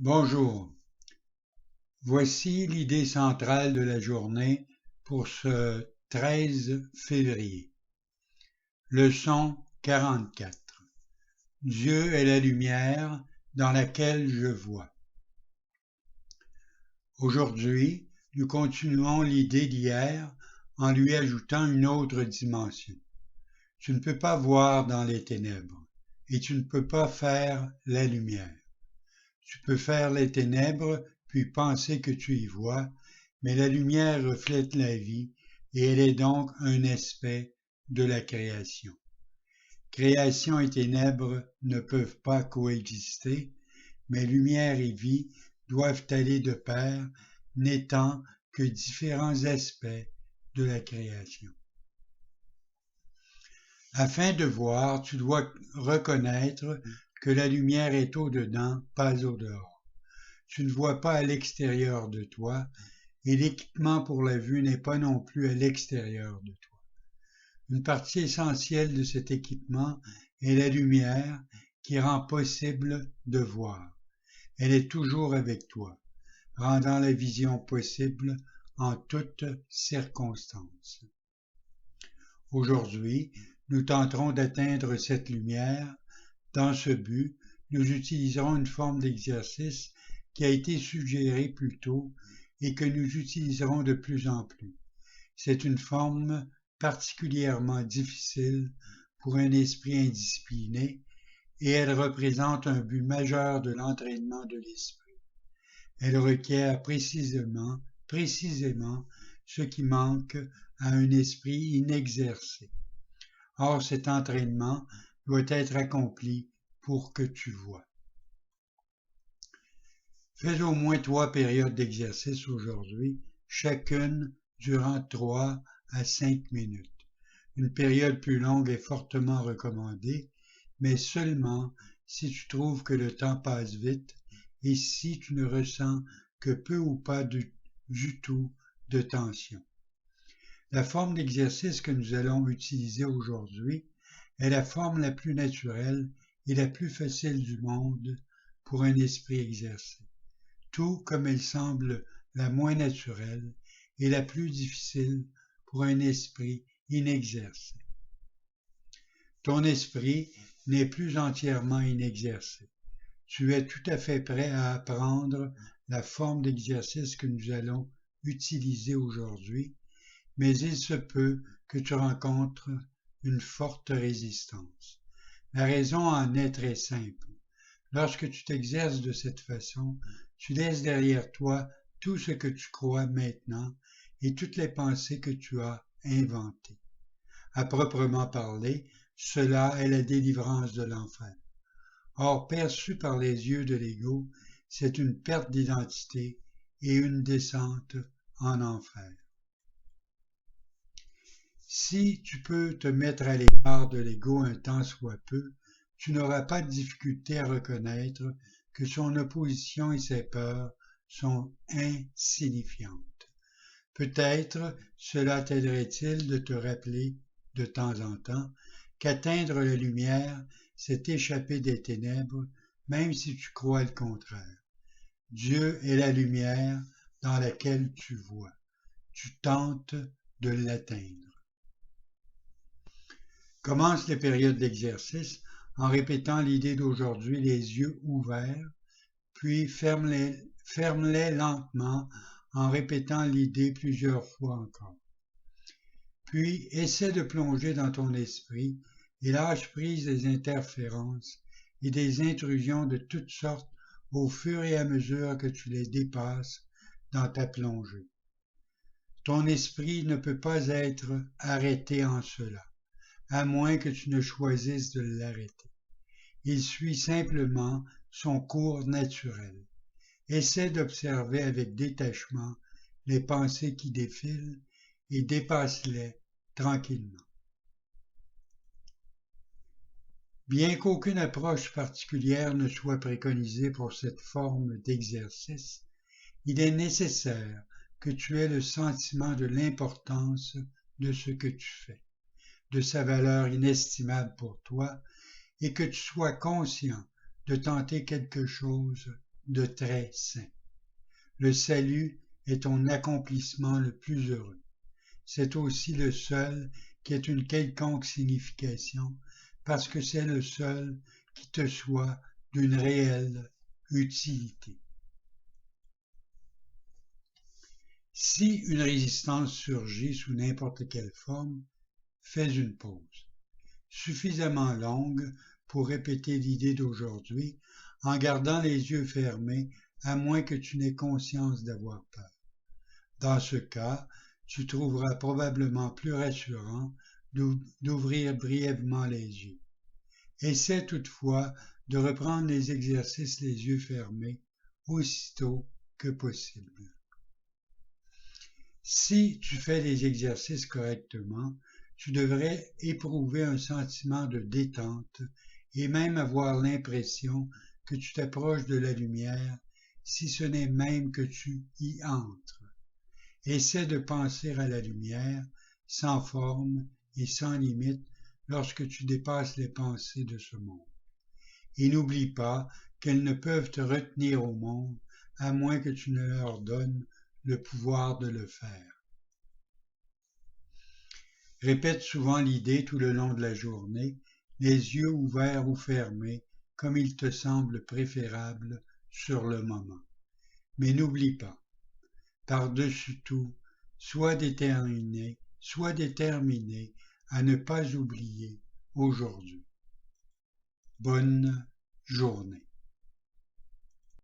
Bonjour, voici l'idée centrale de la journée pour ce 13 février. Leçon 44. Dieu est la lumière dans laquelle je vois. Aujourd'hui, nous continuons l'idée d'hier en lui ajoutant une autre dimension. Tu ne peux pas voir dans les ténèbres et tu ne peux pas faire la lumière. Tu peux faire les ténèbres, puis penser que tu y vois, mais la lumière reflète la vie et elle est donc un aspect de la création. Création et ténèbres ne peuvent pas coexister, mais lumière et vie doivent aller de pair, n'étant que différents aspects de la création. Afin de voir, tu dois reconnaître que la lumière est au-dedans, pas au-dehors. Tu ne vois pas à l'extérieur de toi, et l'équipement pour la vue n'est pas non plus à l'extérieur de toi. Une partie essentielle de cet équipement est la lumière qui rend possible de voir. Elle est toujours avec toi, rendant la vision possible en toutes circonstances. Aujourd'hui, nous tenterons d'atteindre cette lumière. Dans ce but, nous utiliserons une forme d'exercice qui a été suggérée plus tôt et que nous utiliserons de plus en plus. C'est une forme particulièrement difficile pour un esprit indiscipliné et elle représente un but majeur de l'entraînement de l'esprit. Elle requiert précisément ce qui manque à un esprit inexercé. Or, cet entraînement doit être accompli pour que tu vois. Fais au moins 3 périodes d'exercice aujourd'hui, chacune durant 3 à 5 minutes. Une période plus longue est fortement recommandée, mais seulement si tu trouves que le temps passe vite et si tu ne ressens que peu ou pas du tout de tension. La forme d'exercice que nous allons utiliser aujourd'hui est la forme la plus naturelle et la plus facile du monde pour un esprit exercé, tout comme elle semble la moins naturelle et la plus difficile pour un esprit inexercé. Ton esprit n'est plus entièrement inexercé. Tu es tout à fait prêt à apprendre la forme d'exercice que nous allons utiliser aujourd'hui, mais il se peut que tu rencontres une forte résistance. La raison en est très simple. Lorsque tu t'exerces de cette façon, tu laisses derrière toi tout ce que tu crois maintenant et toutes les pensées que tu as inventées. À proprement parler, cela est la délivrance de l'enfer. Or, perçu par les yeux de l'ego, c'est une perte d'identité et une descente en enfer. Si tu peux te mettre à l'écart de l'ego un temps soit peu, tu n'auras pas de difficulté à reconnaître que son opposition et ses peurs sont insignifiantes. Peut-être cela t'aiderait-il de te rappeler de temps en temps qu'atteindre la lumière, c'est échapper des ténèbres, même si tu crois le contraire. Dieu est la lumière dans laquelle tu vois. Tu tentes de l'atteindre. Commence les périodes d'exercice en répétant l'idée d'aujourd'hui les yeux ouverts, puis ferme-les lentement en répétant l'idée plusieurs fois encore. Puis essaie de plonger dans ton esprit et lâche prise des interférences et des intrusions de toutes sortes au fur et à mesure que tu les dépasses dans ta plongée. Ton esprit ne peut pas être arrêté en cela, à moins que tu ne choisisses de l'arrêter. Il suit simplement son cours naturel. Essaie d'observer avec détachement les pensées qui défilent et dépasse-les tranquillement. Bien qu'aucune approche particulière ne soit préconisée pour cette forme d'exercice, il est nécessaire que tu aies le sentiment de l'importance de ce que tu fais, de sa valeur inestimable pour toi, et que tu sois conscient de tenter quelque chose de très sain. Le salut est ton accomplissement le plus heureux. C'est aussi le seul qui ait une quelconque signification, parce que c'est le seul qui te soit d'une réelle utilité. Si une résistance surgit sous n'importe quelle forme, fais une pause, suffisamment longue pour répéter l'idée d'aujourd'hui en gardant les yeux fermés, à moins que tu n'aies conscience d'avoir peur. Dans ce cas, tu trouveras probablement plus rassurant d'ouvrir brièvement les yeux. Essaie toutefois de reprendre les exercices les yeux fermés aussitôt que possible. Si tu fais les exercices correctement, tu devrais éprouver un sentiment de détente et même avoir l'impression que tu t'approches de la lumière, si ce n'est même que tu y entres. Essaie de penser à la lumière, sans forme et sans limite, lorsque tu dépasses les pensées de ce monde. Et n'oublie pas qu'elles ne peuvent te retenir au monde, à moins que tu ne leur donnes le pouvoir de le faire. Répète souvent l'idée tout le long de la journée, les yeux ouverts ou fermés, comme il te semble préférable sur le moment. Mais n'oublie pas, par-dessus tout, sois déterminé à ne pas oublier aujourd'hui. Bonne journée.